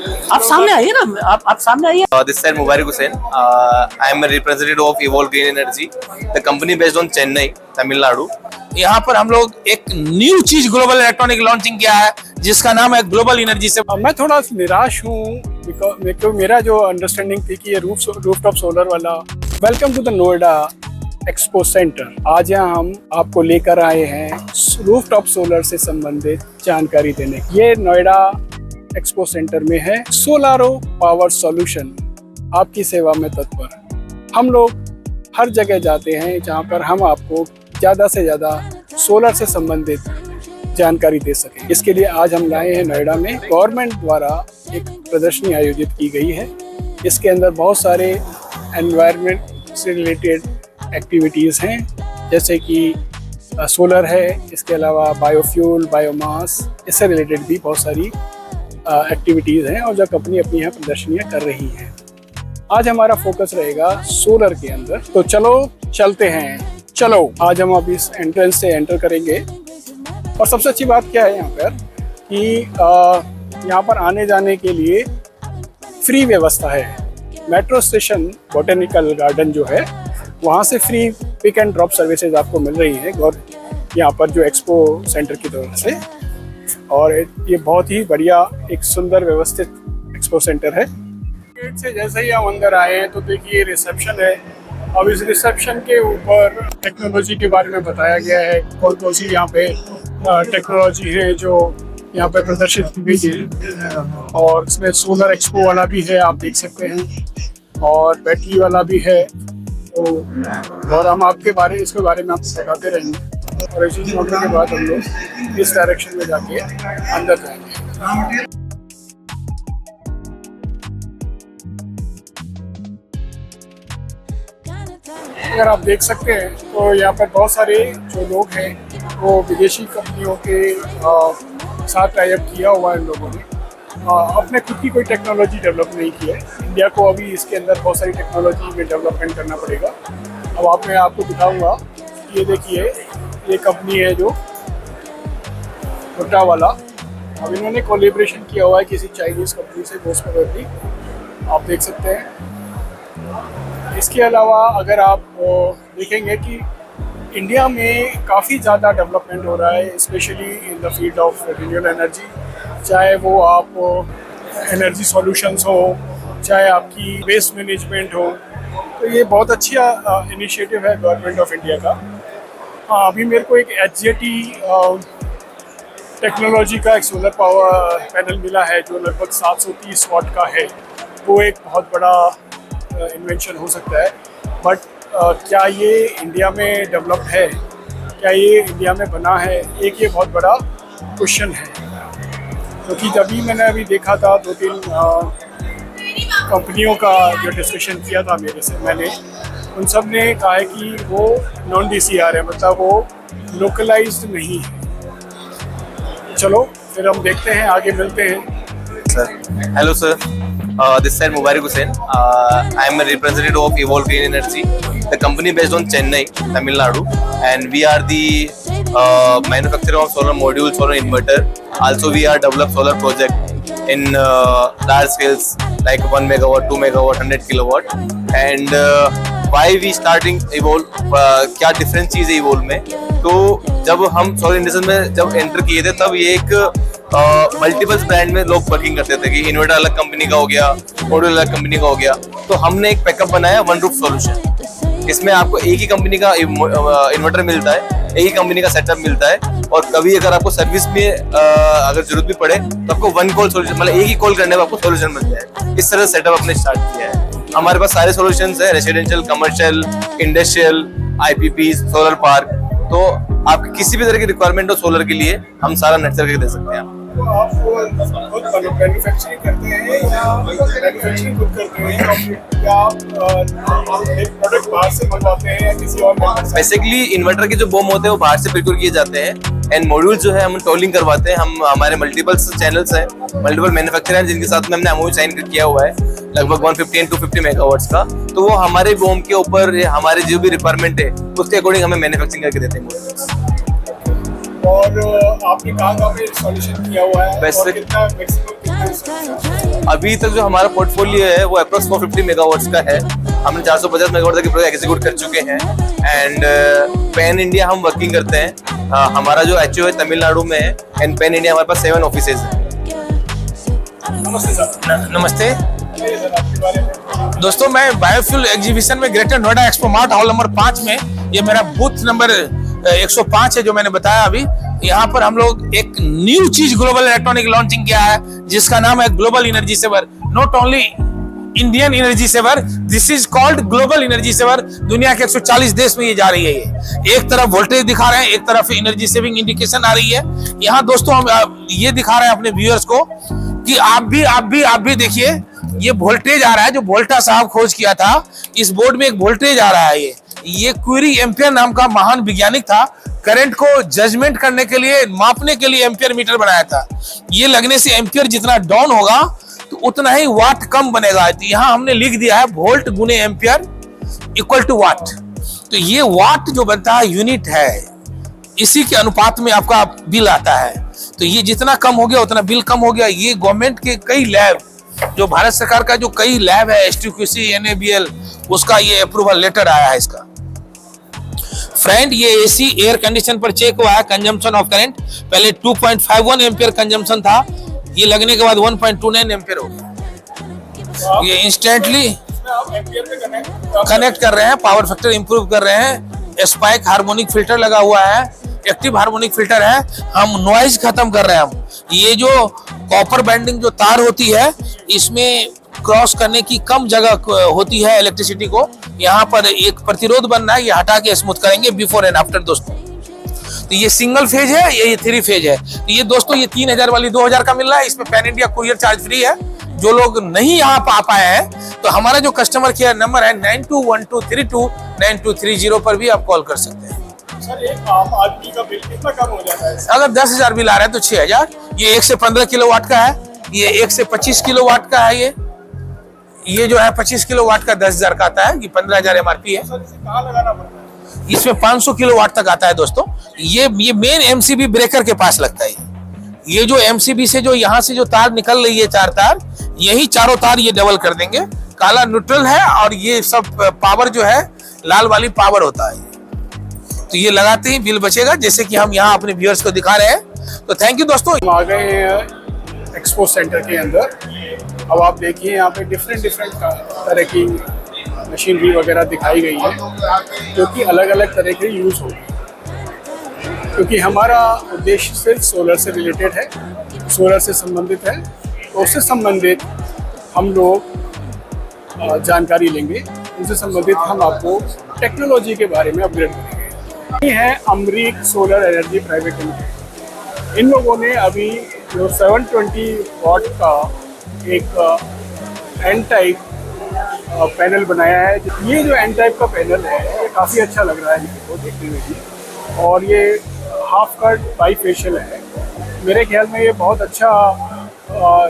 आप सामने आइए ना, आप सामने आइए। This side Mubarak Hussain. I am a representative of Evolve Green Energy, the company based on Chennai, Tamil Nadu. यहाँ पर हम लोग एक न्यू चीज ग्लोबल इलेक्ट्रॉनिक लॉन्चिंग किया है जिसका नाम है ग्लोबल एनर्जी से। मैं थोड़ा निराश हूँ बिकॉज मेरा जो अंडरस्टैंडिंग थी कि ये रूफटॉप सोलर वाला। Welcome to the Noida expo centre. आज यहाँ हम आपको लेकर आए हैं रूफटॉप सोलर से संबंधित जानकारी देने। ये नोएडा एक्सपो सेंटर में है। सोलारो पावर सॉल्यूशन आपकी सेवा में तत्पर। हम लोग हर जगह जाते हैं जहाँ पर हम आपको ज़्यादा से ज़्यादा सोलर से संबंधित जानकारी दे सकें। इसके लिए आज हम लाए हैं नोएडा में। गवर्नमेंट द्वारा एक प्रदर्शनी आयोजित की गई है। इसके अंदर बहुत सारे एनवायरनमेंट से रिलेटेड एक्टिविटीज़ हैं, जैसे कि सोलर है, इसके अलावा बायोफ्यूल, बायोमास, इससे रिलेटेड भी बहुत सारी एक्टिविटीज़ हैं और जो कंपनी अपनी यहाँ प्रदर्शनियाँ कर रही हैं। आज हमारा फोकस रहेगा सोलर के अंदर। तो चलो चलते हैं। चलो आज हम अभी इस एंट्रेंस से एंटर करेंगे। और सबसे अच्छी बात क्या है यहाँ पर कि यहाँ पर आने जाने के लिए फ्री व्यवस्था है। मेट्रो स्टेशन बॉटेनिकल गार्डन जो है वहाँ से free pick and drop services आपको मिल रही हैं और यहाँ पर जो एक्सपो सेंटर की तरफ से। और ये बहुत ही बढ़िया एक सुंदर व्यवस्थित एक्सपो सेंटर है। गेट से जैसे ही हम अंदर आए हैं तो देखिए रिसेप्शन है। अब इस रिसेप्शन के ऊपर टेक्नोलॉजी के बारे में बताया गया है, कौन कौन सी यहाँ पे टेक्नोलॉजी है जो यहाँ पे प्रदर्शित की गई है। और इसमें सोलर एक्सपो वाला भी है, आप देख सकते हैं, और बैटरी वाला भी है। तो और हम इसके बारे में आपको बताते रहेंगे। और इसी मोटर के बाद हम लोग इस डायरेक्शन में जाके अंदर जाएंगे। अगर आप देख सकते हैं तो यहाँ पर बहुत सारे जो लोग हैं वो विदेशी कंपनियों के साथ टाई अप किया हुआ है। इन लोगों ने अपने खुद की कोई टेक्नोलॉजी डेवलप नहीं की है। इंडिया को अभी इसके अंदर बहुत सारी टेक्नोलॉजी में डेवलपमेंट करना पड़ेगा। अब मैं आपको दिखाऊंगा। ये देखिए, ये कंपनी है जो हुड्डा वाला। अब इन्होंने कोलैबोरेशन किया हुआ है किसी चाइनीज़ कंपनी से, मोस्ट प्रोबेबली आप देख सकते हैं। इसके अलावा अगर आप देखेंगे कि इंडिया में काफ़ी ज़्यादा डेवलपमेंट हो रहा है, specially in the field of renewable energy. चाहे वो आप एनर्जी सॉल्यूशंस हो, चाहे आपकी वेस्ट मैनेजमेंट हो, तो ये बहुत अच्छा इनिशिएटिव है गवर्नमेंट ऑफ इंडिया का। अभी मेरे को एक HJT टेक्नोलॉजी का एक सोलर पावर पैनल मिला है जो लगभग 730 वाट का है। वो एक बहुत बड़ा इन्वेंशन हो सकता है, बट क्या ये इंडिया में डेवलप्ड है, क्या ये इंडिया में बना है, एक ये बहुत बड़ा क्वेश्चन है। क्योंकि जब मैंने अभी देखा था 2-3 कंपनियों का जो डिस्कशन किया था मैंने उन सब ने कहा है कि वो नॉन DCR है, मतलब वो लोकलाइज्ड नहीं है। चलो फिर हम देखते हैं, आगे मिलते हैं। Sir, hello sir. This side Mubarak Hussain. I am a representative of Evolve Green Energy, the company based on Chennai, Tamil Nadu, and we are the manufacturer of solar modules, solar inverter. Also, we are develop solar project in large scales like 1 megawatt, 2 megawatt, 100 kilowatt. And why we starting Evolve? क्या difference चीज़ है Evolve में? तो जब हम solar industry में जब enter किए थे तब ये एक मल्टीपल ब्रांड में लोग वर्किंग करते थे कि इन्वर्टर अलग कंपनी का हो गया, मॉड्यूल अलग कंपनी का हो गया। तो हमने एक पैकअप बनाया वन रूफ सॉल्यूशन। इसमें आपको एक ही कंपनी का इन्वर्टर मिलता है, एक ही कंपनी का सेटअप मिलता है, और कभी अगर आपको सर्विस में अगर जरूरत भी पड़े तो आपको वन कॉल सॉल्यूशन, मतलब एक ही कॉल करने पर आपको सॉल्यूशन मिल जाए। इस तरह सेटअप अपने स्टार्ट किया है। हमारे पास सारे सॉल्यूशंस है, residential, commercial, industrial, IPP, solar park. तो आपकी किसी भी तरह की रिक्वायरमेंट हो सोलर के लिए हम सारा नेट करके दे सकते हैं। आप मैन्युफैक्चरिंग करते हैं या मैन्युफैक्चरिंग खुद करते हैं, या आप एक प्रोडक्ट बाहर से मंगवाते हैं या किसी और? बेसिकली इन्वर्टर के जो बोम होते हैं वो बाहर से प्रोक्योर किए जाते हैं, एंड मॉड्यूल जो है हम टोलिंग करवाते हैं। हम हमारे मल्टीपल चैनल्स हैं, मल्टीपल मैन्युफैक्चरर हैं जिनके साथ में हमने MOU साइन किया हुआ है लगभग 150 and 250 मेगावाट्स का। तो वो हमारे बोम के ऊपर हमारे जो भी रिक्वायरमेंट है उसके अकॉर्डिंग हमें मैन्युफैक्चरिंग करके देते हैं। और आपने कहाँ पे इंस्टॉलेशन किया हुआ है वैसे- और कितना मैक्सिमम कितना installation? अभी तक जो हमारा पोर्टफोलियो है वो अप्रॉक्स 450 मेगावाट्स का है। हमने 450 मेगावाट तक के प्रोजेक्ट एग्जीक्यूट कर चुके हैं एंड पैन इंडिया हम वर्किंग करते हैं। हमारा जो एचओ है तमिलनाडु में है एंड पैन इंडिया हमारे पास 7 ऑफिसेज हैं। नमस्ते सर। नमस्ते बताइए सर आपके बारे में। दोस्तों, मैं बायोफ्यूल एग्जीबिशन में greater Noida expo mart hall number 5 में, ये मेरा बूथ नंबर 105 है जो मैंने बताया अभी। यहाँ पर हम लोग एक न्यू चीज ग्लोबल इलेक्ट्रॉनिक लॉन्चिंग किया है जिसका नाम है global energy saver. Not only Indian energy saver, this is called global energy saver. दुनिया के 140 देश में ये जा रही है। ये एक तरफ वोल्टेज दिखा रहे हैं, एक तरफ एनर्जी सेविंग इंडिकेशन आ रही है। यहाँ दोस्तों हम ये दिखा रहे हैं अपने व्यूअर्स को कि आप भी देखिए, ये वोल्टेज आ रहा है जो वोल्टा साहब खोज किया था। इस बोर्ड में एक वोल्टेज आ रहा है। ये क्यूरी एम्पियर नाम का महान वैज्ञानिक था, करंट को जजमेंट करने के लिए, मापने के लिए एम्पियर मीटर बनाया था। ये लगने से एम्पियर जितना डाउन होगा तो उतना ही वाट कम बनेगा। तो यहाँ हमने लिख दिया है वोल्ट गुने एम्पियर इक्वल टू वाट। तो ये वाट जो बनता है यूनिट है, इसी के अनुपात में आपका बिल आता है। तो ये जितना कम हो गया उतना बिल कम हो गया। ये गवर्नमेंट के कई लैब, जो भारत सरकार का जो कई लैब है, STQC, NABL, उसका ये अप्रूवल लेटर आया है इसका। फ्रेंड, ये AC एयर कंडीशन पर चेक हुआ है कंजम्पशन ऑफ करंट। पहले 2.51 एम्पियर कंजम्पशन था, ये लगने के बाद 1.29 एम्पियर हो गया। ये इंस्टेंटली आप एम्पियर में कनेक्ट कर रहे हैं, पावर फैक्टर इंप्रूव कर रहे हैं। स्पाइक हार्मोनिक फिल्टर लगा हुआ है, एक्टिव हार्मोनिक फिल्टर है। हम नॉइज खत्म कर रहे हैं। हम ये जो कॉपर बैंडिंग जो तार होती है, इसमें क्रॉस करने की कम जगह होती है इलेक्ट्रिसिटी को। यहाँ पर एक प्रतिरोध बन रहा है, ये हटा के स्मूथ करेंगे बिफोर एंड आफ्टर दोस्तों। तो ये सिंगल फेज है, ये 3 फेज है। तो ये दोस्तों ये 3000 वाली 2000 का मिल रहा है। इसमें pan India courier charge free है। जो लोग नहीं यहाँ आ पाए हैं तो हमारा जो कस्टमर केयर नंबर है 9212329230 पर भी आप कॉल कर सकते हैं। सर एक आम आदमी का बिल कितना कम हो जाता है? अगर 10,000 बिल आ रहा है तो 6000। ये 1 से 15 किलोवाट का है, ये 1 से 25 किलोवाट का है। ये जो है 25 किलोवाट का 10,000 का आता है, ये 15,000 MRP है। सर इसे कहाँ लगाना पड़ता है? इसमें 500 किलोवाट तक आता है दोस्तों। ये मेन MCB ब्रेकर के पास लगता है। ये जो MCB से जो यहाँ से जो तार निकल रही है, 4 तार, यही चारों तार ये डबल कर देंगे। काला न्यूट्रल है और ये सब पावर जो है लाल वाली पावर होता है। तो ये लगाते ही बिल बचेगा, जैसे कि हम यहाँ अपने व्यूअर्स को दिखा रहे हैं। तो थैंक यू दोस्तों। हम आ गए हैं एक्सपो सेंटर के अंदर। अब आप देखिए यहाँ पे डिफरेंट तरह की मशीनरी वगैरह दिखाई गई है जो कि अलग अलग तरह के यूज़ होगी। क्योंकि हमारा उद्देश्य सिर्फ सोलर से रिलेटेड है, सोलर से संबंधित है। तो उससे संबंधित हम लोग जानकारी लेंगे, उनसे संबंधित हम आपको टेक्नोलॉजी के बारे में अपडेट करेंगे। ये है Amreek solar energy private limited. इन लोगों ने अभी जो 720 वाट का एक एन टाइप पैनल बनाया है। ये जो एन टाइप का पैनल है ये काफ़ी अच्छा लग रहा है मुझको देखने में भी, और ये हाफ कट बाईफेशियल है। मेरे ख्याल में ये बहुत अच्छा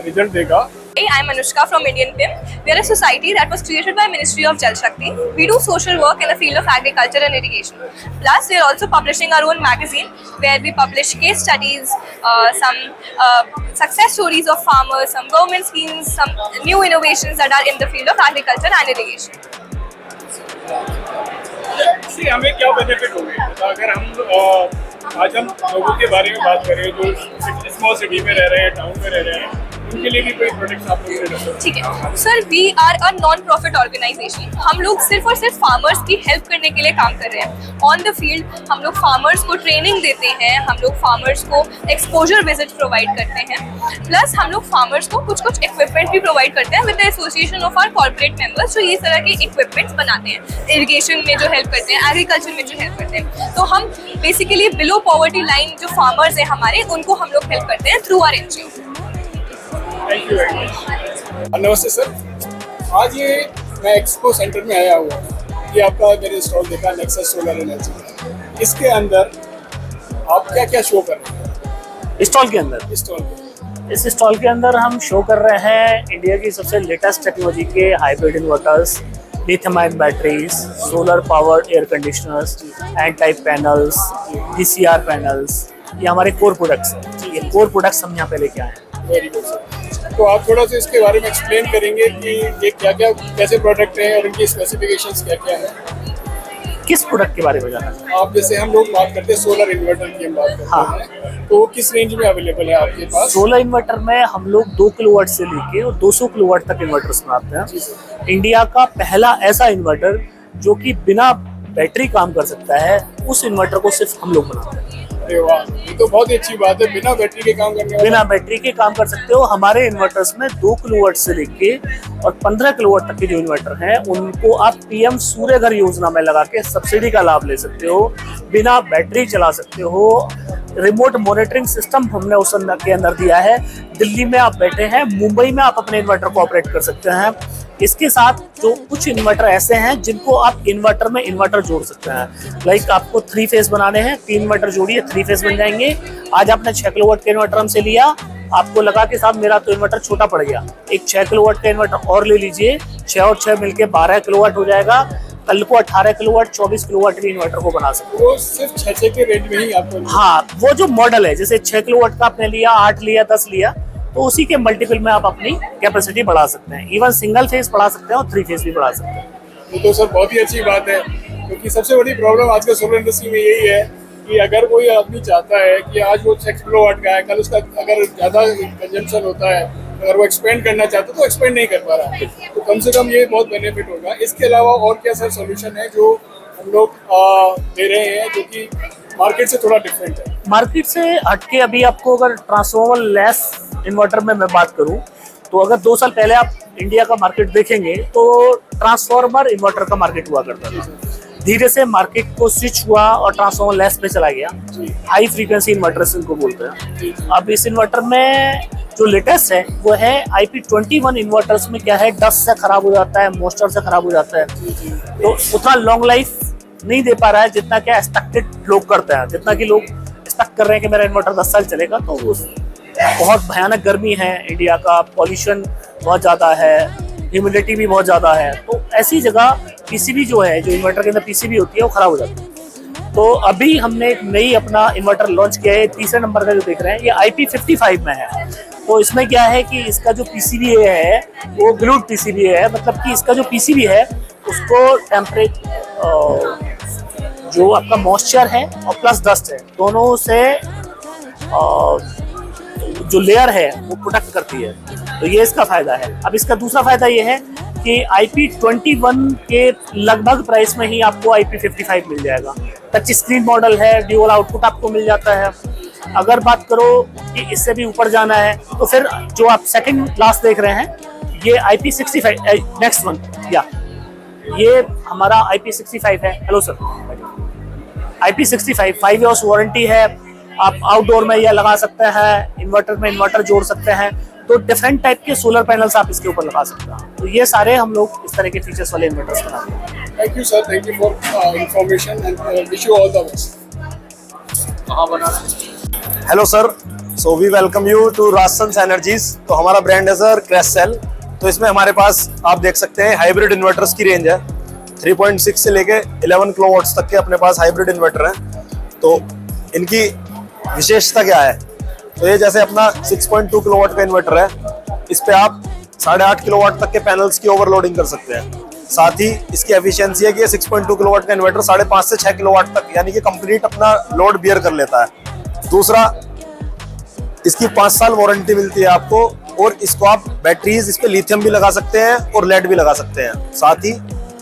रिजल्ट देगा। Hey, I'm Anushka from Indian PIM. We are a society that was created by Ministry of Jal Shakti. We do social work in the field of agriculture and irrigation. Plus, we are also publishing our own magazine where we publish case studies, some success stories of farmers, some government schemes, some new innovations that are in the field of agriculture and irrigation. इससे हमें क्या benefit होंगे? अगर हम आज हम लोगों के बारे में बात करें जो स्मॉल सिटी में रह रहे हैं, टाउन में रह रहे हैं, उनके लिए भी कोई प्रोडक्ट्स आप लोग दे सकते हैं? ठीक है sir, we are a non profit organisation. हम लोग सिर्फ और सिर्फ फार्मर्स की हेल्प करने के लिए काम कर रहे हैं। ऑन द फील्ड हम लोग फार्मर्स को ट्रेनिंग देते हैं, हम लोग फार्मर्स को एक्सपोजर विजिट प्रोवाइड करते हैं। प्लस हम लोग फार्मर्स को कुछ इक्विपमेंट भी प्रोवाइड करते हैं with the association of our corporate members, जो इस तरह के इक्विपमेंट्स बनाते हैं, इरिगेशन में जो हेल्प करते हैं, एग्रीकल्चर में जो हेल्प करते हैं। तो हम बेसिकली बिलो पॉवर्टी लाइन जो फार्मर्स हैं हमारे, उनको हम लोग हेल्प करते हैं through our NGO। Thank you very much. नमस्ते सर, आज ये मैं एक्सपो सेंटर में आया हुआ हूँ। ये आपका मैंने स्टॉल देखा नेक्सस सोलर एनर्जी। इसके अंदर आप क्या क्या शो कर रहे हैं? स्टॉल के अंदर इस स्टॉल के अंदर हम शो कर रहे हैं इंडिया की सबसे लेटेस्ट टेक्नोलॉजी के hybrid inverters, lithium ion batteries, solar powered air conditioners, n type panels, DCR panels, ये हमारे कोर प्रोडक्ट्स हैं। ये कोर प्रोडक्ट्स हम यहाँ पे लेके आए हैं। Very good sir. तो आप थोड़ा सा इसके बारे में एक्सप्लेन करेंगे कि ये क्या क्या कैसे प्रोडक्ट हैं और इनकी स्पेसिफिकेशंस क्या क्या हैं। किस प्रोडक्ट के बारे में जानना है? आप जैसे हम लोग बात करते हैं सोलर इन्वर्टर की हम बात करते हाँ। हैं, तो वो किस रेंज में अवेलेबल है आपके पास? सोलर इन्वर्टर में हम लोग 2 किलोवाट से लेके और 200 किलोवाट तक इन्वर्टर्स बनाते हैं। इंडिया का पहला ऐसा इन्वर्टर जो कि बिना बैटरी काम कर सकता है, उस इन्वर्टर को सिर्फ हम लोग बनाते हैं। अरे वाह, ये तो बहुत ही अच्छी बात है, बिना बैटरी के काम करने वाला। बिना बैटरी के काम कर सकते हो। हमारे इन्वर्टर्स में 2 किलोवाट से लेके और 15 किलोवाट तक के जो इन्वर्टर हैं उनको आप पीएम सूर्य घर योजना में लगा के सब्सिडी का लाभ ले सकते हो, बिना बैटरी चला सकते हो। रिमोट मॉनिटरिंग सिस्टम हमने उस के अंदर दिया है। दिल्ली में आप बैठे हैं, मुंबई में आप अपने इन्वर्टर को ऑपरेट कर सकते हैं। इसके साथ जो कुछ इन्वर्टर ऐसे हैं जिनको आप इन्वर्टर में इन्वर्टर जोड़ सकते हैं। लाइक आपको 3 फेज बनाने हैं, 3 इन्वर्टर जोड़िए, 3 फेज बन जाएंगे। आज आपने 6 किलोवाट के इन्वर्टर हमसे लिया, आपको लगा कि साहब मेरा तो इन्वर्टर छोटा पड़ गया, एक 6 किलोवाट का इन्वर्टर और ले लीजिए, 6 और 6 मिलके 12 किलोवाट हो जाएगा। कल को 18 किलोवाट 24 किलोवाट के इन्वर्टर को बना सकते वो सिर्फ 6 के रेंज में ही आपको? हाँ, वो जो मॉडल है, जैसे 6 किलोवाट का आपने लिया, 8 लिया, 10 लिया, तो उसी के मल्टीपल में आप अपनी कैपेसिटी बढ़ा सकते हैं। इवन सिंगल फेज बढ़ा सकते हैं और 3 फेज भी बढ़ा सकते हैं। ये तो सर बहुत ही अच्छी बात है, क्योंकि सबसे बड़ी प्रॉब्लम आजकल सोलर इंडस्ट्री में यही है कि अगर कोई आदमी चाहता है कि आज वो 6 किलोवाट का है, कल उसका अगर ज़्यादा कंजम्पशन होता है, अगर वो एक्सपेंड करना चाहता है तो एक्सपेंड नहीं कर पा रहा है, तो कम से कम ये बहुत बेनिफिट होगा। इसके अलावा और क्या सर सोल्यूशन है जो हम लोग दे रहे हैं जो कि मार्केट से थोड़ा डिफरेंट है? मार्केट से हटके अभी आपको अगर ट्रांसफॉर्मर लेस इन्वर्टर में मैं बात करूं तो अगर 2 साल पहले आप इंडिया का मार्केट देखेंगे तो ट्रांसफॉर्मर इन्वर्टर का मार्केट हुआ करता था। धीरे से मार्केट को स्विच हुआ और ट्रांसफॉर्मर लेस पे चला गया। हाई फ्रीक्वेंसी इन्वर्टर्स इनको बोलते हैं। अब इस इन्वर्टर में जो लेटेस्ट है वो है IP21 इन्वर्टर्स में क्या है, डस्ट से खराब हो जाता है, मॉइस्चर से खराब हो जाता है, तो उतना लॉन्ग लाइफ नहीं दे पा रहा है जितना क्या एक्सपेक्टेड लोग करते हैं। जितना कि लोग एक्सपेक्ट कर रहे हैं कि मेरा इन्वर्टर 10 साल चलेगा, तो बहुत भयानक गर्मी है इंडिया का, पॉल्यूशन बहुत ज़्यादा है, ह्यूमिडिटी भी बहुत ज़्यादा है, तो ऐसी जगह पीसीबी जो है, जो इन्वर्टर के अंदर पीसीबी होती है, वो खराब हो जाती है। तो अभी हमने एक नई अपना इन्वर्टर लॉन्च किया है, 3रे नंबर का जो देख रहे हैं, ये IP55 में है। तो इसमें क्या है कि इसका जो पीसीबी है वो ग्लूड पीसीबी है, मतलब कि इसका जो पीसीबी है उसको जो आपका मॉइस्चर है और प्लस डस्ट है, दोनों से जो लेयर है वो प्रोटेक्ट करती है। तो ये इसका फायदा है। अब इसका दूसरा फायदा ये है कि IP21 के लगभग प्राइस में ही आपको IP55 मिल जाएगा। टच स्क्रीन मॉडल है, ड्यूअल आउटपुट आपको मिल जाता है। अगर बात करो कि इससे भी ऊपर जाना है तो फिर जो आप सेकंड लास्ट देख रहे हैं ये IP65 नेक्स्ट वन, या ये हमारा IP65 है। Hello sir, IP65 5 years warranty है। आप आउटडोर में यह लगा सकते हैं, इन्वर्टर में इन्वर्टर जोड़ सकते हैं, तो डिफरेंट टाइप के सोलर पैनल्स आप इसके ऊपर लगा सकते हैं। तो ये सारे हम लोग इस तरह के फीचर्स वाले इन्वर्टर्स बनाते हैं। Thank you sir, thank you for information and wish you all the best. Hello sir, so we welcome you to Rajsons energies. तो हमारा ब्रांड है सर क्रेस्सेल। तो इसमें हमारे पास आप देख सकते हैं हाइब्रिड इन्वर्टर्स की रेंज है। 3.6 से लेके 11 किलोवाट्स तक के अपने पास हाइब्रिड इन्वर्टर हैं। तो इनकी विशेषता क्या है, तो ये जैसे अपना 6.2 किलोवाट का इन्वर्टर है, इस पे आप 8.5 किलोवाट तक के पैनल्स की ओवरलोडिंग कर सकते हैं। साथ ही इसकी एफिशिएंसी है कि 6.2 किलोवाट का इन्वर्टर 5.5 से 6 किलोवाट तक यानी कि कंप्लीट अपना लोड बियर कर लेता है। दूसरा, इसकी 5 साल वारंटी मिलती है आपको, और इसको आप बैटरीज इस पे लिथियम भी लगा सकते हैं और लेड भी लगा सकते हैं। साथ ही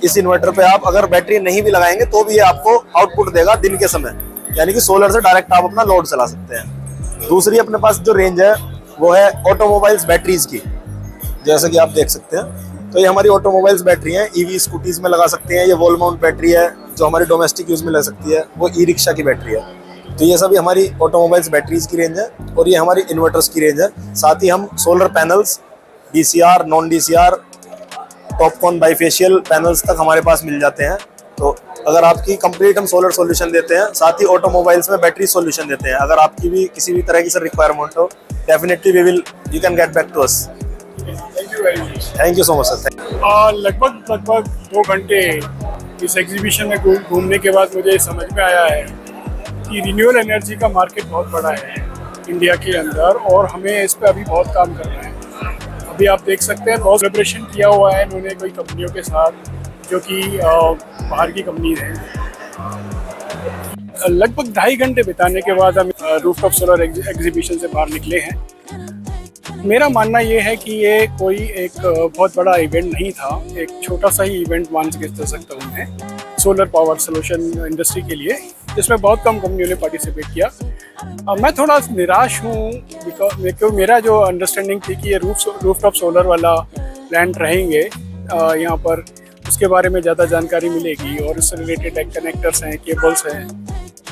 इस इन्वर्टर पे आप अगर बैटरी नहीं भी लगाएंगे तो भी ये आपको आउटपुट देगा दिन के समय, यानी कि सोलर से डायरेक्ट आप अपना लोड चला सकते हैं। दूसरी अपने पास जो रेंज है वो है ऑटोमोबाइल्स बैटरीज की, जैसे कि आप देख सकते हैं। तो ये हमारी ऑटोमोबाइल्स बैटरी हैं, ईवी स्कूटीज में लगा सकते हैं। ये वॉल माउंट बैटरी है जो हमारी डोमेस्टिक यूज में ले सकती है, वो ई रिक्शा की बैटरी है। तो ये सभी हमारी ऑटोमोबाइल्स बैटरीज की रेंज है, और ये हमारी इन्वर्टर्स की रेंज है। साथ ही हम solar panels, DCR, non DCR, Topcon bifacial panels तक हमारे पास मिल जाते हैं। तो अगर आपकी कंप्लीट हम सोलर सॉल्यूशन देते हैं, साथ ही ऑटोमोबाइल्स में बैटरी सॉल्यूशन देते हैं। अगर आपकी भी किसी भी तरह की सर रिक्वायरमेंट हो, definitely you can get back to us. Thank you very much. Thank you so much sir. लगभग 2 घंटे इस एग्जीबिशन में घूमने के बाद मुझे समझ में आया है कि रिन्यूएबल एनर्जी का मार्केट बहुत बड़ा है इंडिया के अंदर और हमें इस पे अभी बहुत काम करना है। अभी आप देख सकते हैं बहुत सेलिब्रेशन किया हुआ है इन्होंने कोई कंपनियों के साथ जो कि बाहर की कंपनी है। लगभग 2.5 घंटे बिताने के बाद हम रूफटॉप सोलर एग्जीबिशन से बाहर निकले हैं। मेरा मानना ये है कि ये कोई एक बहुत बड़ा इवेंट नहीं था, एक छोटा सा ही इवेंट मान के चल सकता हूँ मैं सोलर पावर सोल्यूशन इंडस्ट्री के लिए, जिसमें बहुत कम कंपनियों ने पार्टिसिपेट किया। मैं थोड़ा निराश हूँ क्योंकि मेरा जो अंडरस्टैंडिंग थी कि ये रूफटॉप सोलर वाला प्लांट रहेंगे यहाँ पर, उसके बारे में ज़्यादा जानकारी मिलेगी और उससे रिलेटेड कनेक्टर्स हैं, केबल्स हैं,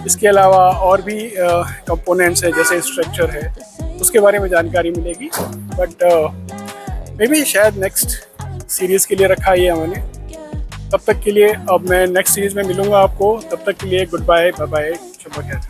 इसके अलावा और भी कंपोनेंट्स हैं जैसे स्ट्रक्चर है, उसके बारे में जानकारी मिलेगी। बट मे बी शायद नेक्स्ट सीरीज़ के लिए रखा है ये हमने। तब तक के लिए अब मैं नेक्स्ट सीरीज़ में मिलूँगा आपको, तब तक के लिए गुड बाय, बाय बाय, शुभ खैर।